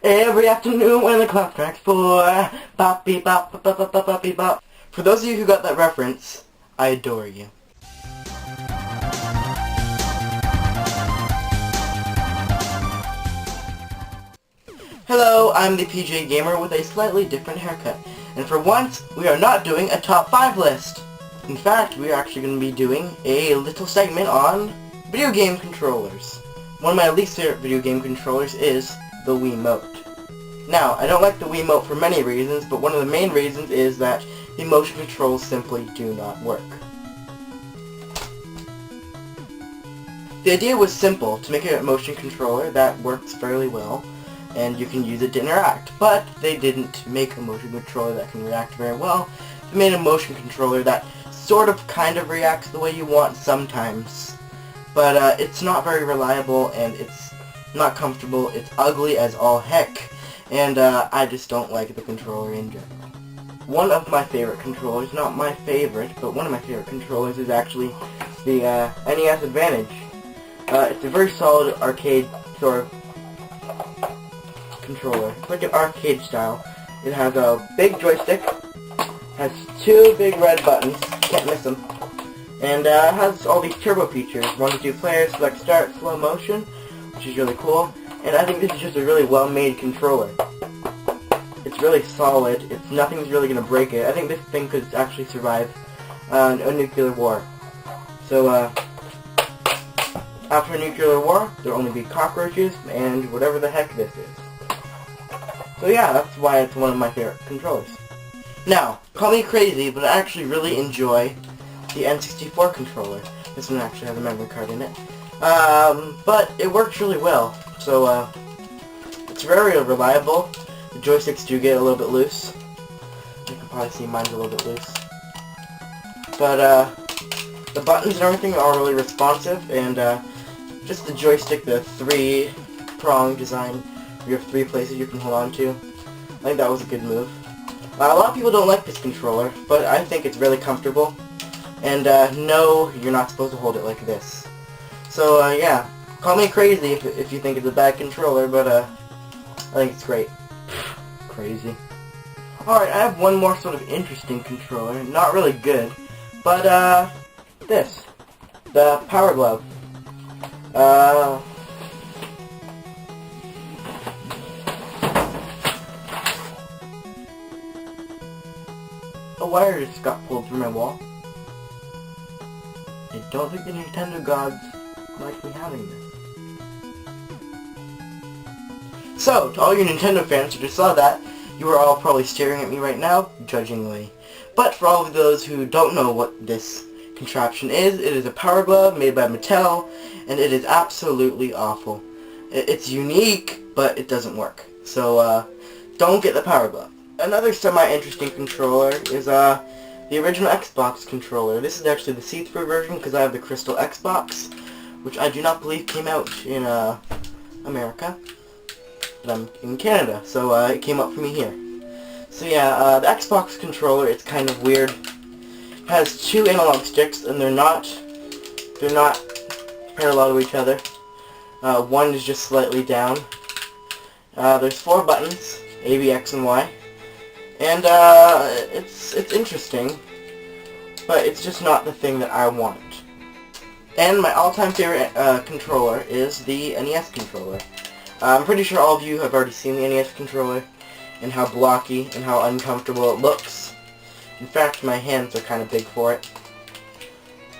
Every afternoon when the clock strikes 4, bop beep bop bop bop bop bop beep bop. For those of you who got that reference, I adore you. Hello, I'm the PJ Gamer with a slightly different haircut. And for once, we are not doing a top 5 list. In fact, we are actually going to be doing a little segment on video game controllers. One of my least favorite video game controllers is the Wiimote. Now, I don't like the Wiimote for many reasons, but one of the main reasons is that the motion controls simply do not work. The idea was simple, to make a motion controller that works fairly well, and you can use it to interact, but they didn't make a motion controller that can react very well. They made a motion controller that sort of kind of reacts the way you want sometimes, but it's not very reliable, and it's not comfortable. It's ugly as all heck, and I just don't like the controller in general. One of my favorite controllers, not my favorite, but one of my favorite controllers is actually the NES Advantage. It's a very solid arcade sort of controller. It's like an arcade style. It has a big joystick, has 2 big red buttons, can't miss them, and it has all these turbo features, 1 to 2 players, select start, slow motion, which is really cool, and I think this is just a really well-made controller. It's really solid, nothing's really going to break it. I think this thing could actually survive a nuclear war. So, after a nuclear war, there'll only be cockroaches and whatever the heck this is. So yeah, that's why it's one of my favorite controllers. Now, call me crazy, but I actually really enjoy the N64 controller. This one actually has a memory card in it. But it works really well. So, it's very reliable. The joysticks do get a little bit loose. You can probably see mine's a little bit loose. But, the buttons and everything are really responsive, and, just the joystick, the 3-prong design, you have 3 places you can hold on to. I think that was a good move. A lot of people don't like this controller, but I think it's really comfortable. And no, you're not supposed to hold it like this. So yeah, call me crazy if you think it's a bad controller, but I think it's great. Crazy. Alright, I have one more sort of interesting controller. Not really good, but this. The Power Glove. A wire just got pulled through my wall. I don't think the Nintendo gods like me having this. So, to all you Nintendo fans who just saw that, you are all probably staring at me right now, judgingly. But for all of those who don't know what this contraption is, it is a Power Glove made by Mattel, and it is absolutely awful. It's unique, but it doesn't work. So, don't get the Power Glove. Another semi-interesting controller is the original Xbox controller. This is actually the see-through version because I have the Crystal Xbox, which I do not believe came out in America, but I'm in Canada, so it came up for me here. So yeah, the Xbox controller, it's kind of weird. It has 2 analog sticks, and they're not parallel to each other. One is just slightly down. There's 4 buttons, A, B, X, and Y. And it's interesting, but it's just not the thing that I want. And my all-time favorite controller is the NES controller. I'm pretty sure all of you have already seen the NES controller, and how blocky and how uncomfortable it looks. In fact, my hands are kind of big for it.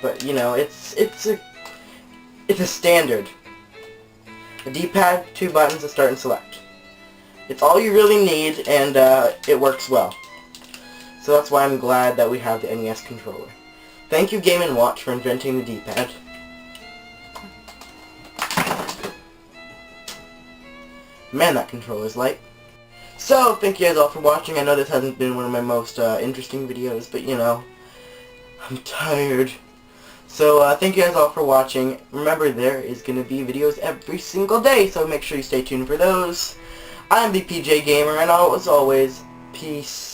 But you know, it's a standard. A D-pad, 2 buttons to start and select. It's all you really need, and it works well. So that's why I'm glad that we have the NES controller. Thank you, Game & Watch, for inventing the D-pad. Man, that controller's light. So, thank you guys all for watching. I know this hasn't been one of my most interesting videos, but you know, I'm tired. So, thank you guys all for watching. Remember, there is going to be videos every single day, so make sure you stay tuned for those. I'm the PJ Gamer, and as always, peace.